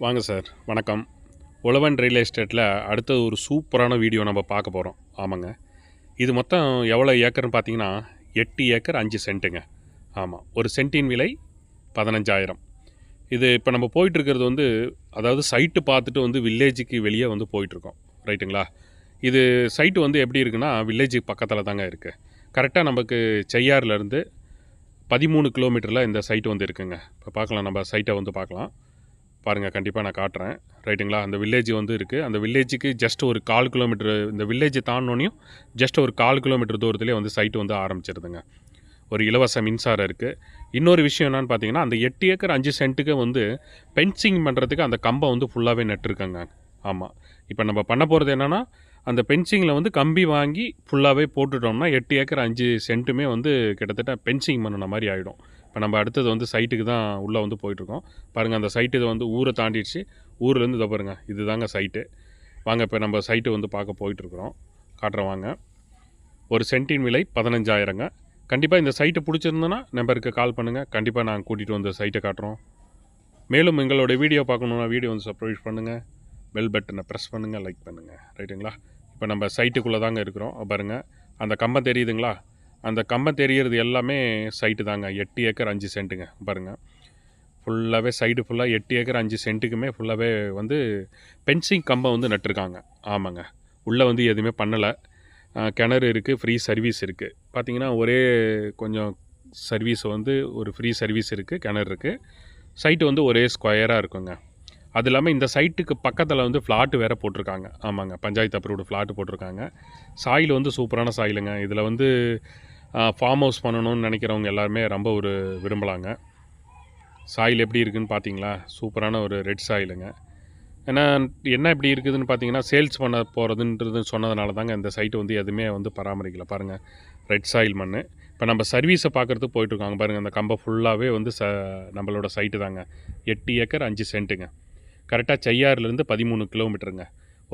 வாங்க சார், வணக்கம். உழவன் ரியல் எஸ்டேட்டில் அடுத்தது ஒரு சூப்பரான வீடியோ நம்ம பார்க்க போகிறோம். ஆமாங்க. இது மொத்தம் எவ்வளோ ஏக்கர்னு பார்த்தீங்கன்னா 8 ஏக்கர் 5 சென்ட்டுங்க. ஆமாம், ஒரு சென்ட்டின் விலை 15,000. இது இப்போ நம்ம போயிட்டுருக்கிறது வந்து, அதாவது சைட்டு பார்த்துட்டு வந்து வில்லேஜுக்கு வெளியே வந்து போயிட்டுருக்கோம். ரைட்டுங்களா? இது சைட்டு வந்து எப்படி இருக்குன்னா, வில்லேஜுக்கு பக்கத்தில் தாங்க இருக்குது. கரெக்டாக நமக்கு செய்யாறுலேருந்து 13 கிலோமீட்டரில் இந்த சைட்டு வந்து இருக்குங்க. இப்போ பார்க்கலாம், நம்ம சைட்டை வந்து பார்க்கலாம். பாருங்கள், கண்டிப்பாக நான் காட்டுறேன். ரைட்டுங்களா? அந்த வில்லேஜ் வந்து இருக்குது. அந்த வில்லேஜுக்கு ஜஸ்ட் ஒரு 1/4 கிலோமீட்டர், இந்த வில்லேஜை தாண்டினோனையும் ஜஸ்ட் ஒரு 1/4 கிலோமீட்டர் தூரத்துலேயே வந்து சைட்டு வந்து ஆரம்பிச்சிருதுங்க. ஒரு இலவச மின்சாரம் இருக்குது. இன்னொரு விஷயம் என்னென்னு பார்த்தீங்கன்னா, அந்த 8 ஏக்கர் 5 சென்ட்டுக்கு வந்து பென்சிங் பண்ணுறதுக்கு அந்த கம்பம் வந்து ஃபுல்லாகவே நட்டுருக்கங்க. ஆமாம். இப்போ நம்ம பண்ண போகிறது என்னென்னா, அந்த பென்சிங்கில் வந்து கம்பி வாங்கி ஃபுல்லாகவே போட்டுட்டோம்னா 8 ஏக்கர் 5 சென்ட்டுமே வந்து கிட்டத்தட்ட பென்சிங் பண்ணின மாதிரி ஆகிடும். இப்போ நம்ம அடுத்தது வந்து சைட்டுக்கு தான் உள்ளே வந்து போயிட்டுருக்கோம். பாருங்கள், அந்த சைட்டு இது வந்து ஊரை தாண்டிடுச்சு. ஊர்லேருந்து இதை பாருங்கள், இது தாங்க சைட்டு. வாங்க, இப்போ நம்ம சைட்டு வந்து பார்க்க போயிட்டுருக்குறோம். காட்டுறோம் வாங்க. ஒரு சென்ட்டின் விலை 15,000ங்க. கண்டிப்பாக இந்த சைட்டு பிடிச்சிருந்தோன்னா நம்பருக்கு கால் பண்ணுங்கள். கண்டிப்பாக நாங்கள் கூட்டிகிட்டு வந்து சைட்டை காட்டுறோம். மேலும் எங்களுடைய வீடியோ பார்க்கணுன்னா வீடியோ வந்து சப்ஸ்கிரைப் பண்ணுங்கள். பெல் பட்டனை ப்ரெஸ் பண்ணுங்கள், லைக் பண்ணுங்கள். ரைட்டுங்களா? இப்போ நம்ம சைட்டுக்குள்ளே தாங்க இருக்கிறோம். பாருங்கள், அந்த கம்பம் தெரியுதுங்களா? அந்த கம்பம் தெரிகிறது எல்லாமே சைட்டு தாங்க. 8 ஏக்கர் 5 சென்ட்டுங்க. பாருங்கள், ஃபுல்லாகவே சைடு ஃபுல்லாக 8 ஏக்கர் 5 சென்ட்டுக்குமே ஃபுல்லாகவே வந்து பென்சிங் கம்பம் வந்து நட்டுருக்காங்க. ஆமாங்க. உள்ளே வந்து எதுவுமே பண்ணலை. கிணறு இருக்குது, ஃப்ரீ சர்வீஸ் இருக்குது. பார்த்திங்கன்னா ஒரே கொஞ்சம் சர்வீஸ் வந்து ஒரு ஃப்ரீ சர்வீஸ் இருக்குது, கிணறு இருக்குது. சைட்டு வந்து ஒரே ஸ்கொயராக இருக்குங்க. அது இல்லாமல் இந்த சைட்டுக்கு பக்கத்தில் வந்து ஃப்ளாட்டு வேறு போட்டிருக்காங்க. ஆமாங்க, பஞ்சாயத்து அப்ரூவ்டு ஃப்ளாட்டு போட்டிருக்காங்க. சாயில் வந்து சூப்பரான சாயிலுங்க. இதில் வந்து ஃபார்ம் ஹவுஸ் பண்ணணும்னு நினைக்கிறவங்க எல்லாருமே ரொம்ப ஒரு விரும்பலாங்க. சாயில் எப்படி இருக்குதுன்னு பார்த்தீங்களா? சூப்பரான ஒரு ரெட் சாயிலுங்க. ஏன்னா என்ன இப்படி இருக்குதுன்னு பார்த்தீங்கன்னா, சேல்ஸ் பண்ண போகிறதுன்றது சொன்னதுனால தாங்க இந்த சைட்டு வந்து எதுவுமே வந்து பராமரிக்கலை. பாருங்கள், ரெட் சாயில் மண். இப்போ நம்ம சர்வீஸை பார்க்குறதுக்கு போயிட்டுருக்காங்க. பாருங்கள், அந்த கம்பம் ஃபுல்லாகவே வந்து நம்மளோட சைட்டு தாங்க. 8 ஏக்கர் 5 சென்ட்டுங்க. கரெக்டாக செய்யாறுலேருந்து 13 கிலோமீட்டருங்க.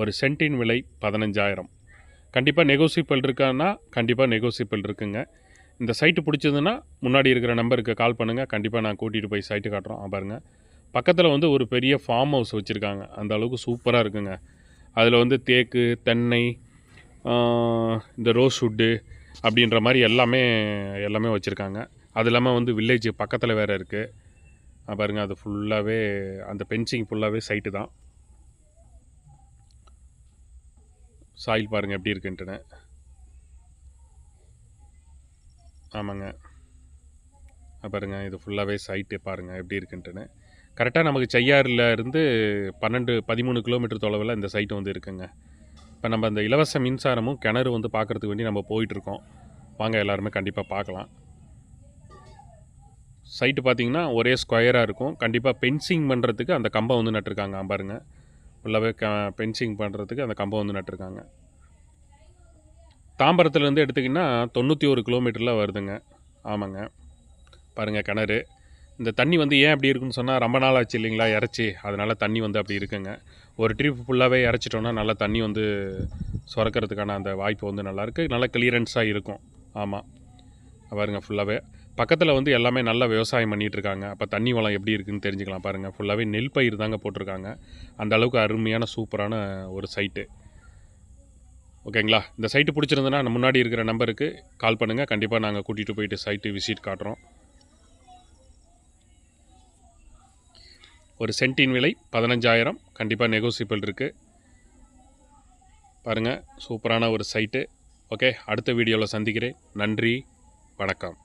ஒரு சென்ட்டின் விலை 15,000. கண்டிப்பாக நெகோசியபிள் இருக்கான்னா கண்டிப்பாக நெகோசியபிள் இருக்குங்க. இந்த சைட்டு பிடிச்சதுன்னா முன்னாடி இருக்கிற நம்பருக்கு கால் பண்ணுங்கள். கண்டிப்பாக நான் கூட்டிகிட்டு போய் சைட்டு காட்டுறோம். பாருங்கள், பக்கத்தில் வந்து ஒரு பெரிய ஃபார்ம் ஹவுஸ் வச்சுருக்காங்க. அந்த அளவுக்கு சூப்பராக இருக்குங்க. அதில் வந்து தேக்கு, தென்னை, இந்த ரோஸ் வுட்டு அப்படின்ற மாதிரி எல்லாமே வச்சுருக்காங்க. அது இல்லாமல் வந்து வில்லேஜ் பக்கத்தில் வேறு இருக்குது. பாருங்கள், அது ஃபுல்லாகவே அந்த பென்சிங் ஃபுல்லாகவே சைட்டு தான். சாயில் பாருங்கள் எப்படி இருக்குன்ட்டுன்னு. ஆமாங்க, பாருங்கள், இது ஃபுல்லாகவே சைட்டு பாருங்கள் எப்படி இருக்குன்ட்டுன்னு. கரெக்டாக நமக்கு செய்யாறில் இருந்து 13 கிலோமீட்டர் தொலைவில் இந்த சைட்டு வந்து இருக்குங்க. இப்போ நம்ம அந்த இலவச மின்சாரமும் கிணறு வந்து பார்க்குறதுக்கு வேண்டி நம்ம போயிட்டுருக்கோம். வாங்க, எல்லாருமே கண்டிப்பாக பார்க்கலாம். சைட்டு பார்த்திங்கன்னா ஒரே ஸ்கொயராக இருக்கும். கண்டிப்பாக பென்சிங் பண்ணுறதுக்கு அந்த கம்பம் வந்து நட்டுருக்காங்க. பாருங்கள், ஃபுல்லாகவே பென்சிங் பண்ணுறதுக்கு அந்த கம்பம் வந்து நட்டுருக்காங்க. தாம்பரத்துலேருந்து எடுத்திங்கன்னா 91 கிலோமீட்டரில் வருதுங்க. ஆமாங்க. பாருங்கள், கிணறு. இந்த தண்ணி வந்து ஏன் அப்படி இருக்குன்னு சொன்னால், ரொம்ப நாள் ஆச்சு இல்லைங்களா இறச்சி, அதனால் தண்ணி வந்து அப்படி இருக்குங்க. ஒரு ட்ரிப் ஃபுல்லாகவே இறச்சிட்டோன்னா நல்லா தண்ணி வந்து சுரக்கிறதுக்கான அந்த வாய்ப்பு வந்து நல்லாயிருக்கு. நல்லா கிளியரன்ஸாக இருக்கும். ஆமாம், பாருங்கள், ஃபுல்லாகவே பக்கத்தில் வந்து எல்லாமே நல்லா விவசாயம் பண்ணிகிட்ருக்காங்க. அப்போ தண்ணி வளம் எப்படி இருக்குதுன்னு தெரிஞ்சுக்கலாம். பாருங்கள், ஃபுல்லாகவே நெல் பயிர் தாங்க போட்டிருக்காங்க. அந்த அளவுக்கு அருமையான சூப்பரான ஒரு சைட்டு. ஓகேங்களா? இந்த சைட்டு பிடிச்சிருந்ததுன்னா முன்னாடி இருக்கிற நம்பருக்கு கால் பண்ணுங்கள். கண்டிப்பாக நாங்கள் கூட்டிகிட்டு போயிட்டு சைட்டு விசிட் காட்டுறோம். ஒரு சென்ட்டின் விலை 15,000. கண்டிப்பாக நெகோசியபிள் இருக்குது. பாருங்கள், சூப்பரான ஒரு சைட்டு. ஓகே, அடுத்த வீடியோவில் சந்திக்கிறேன். நன்றி, வணக்கம்.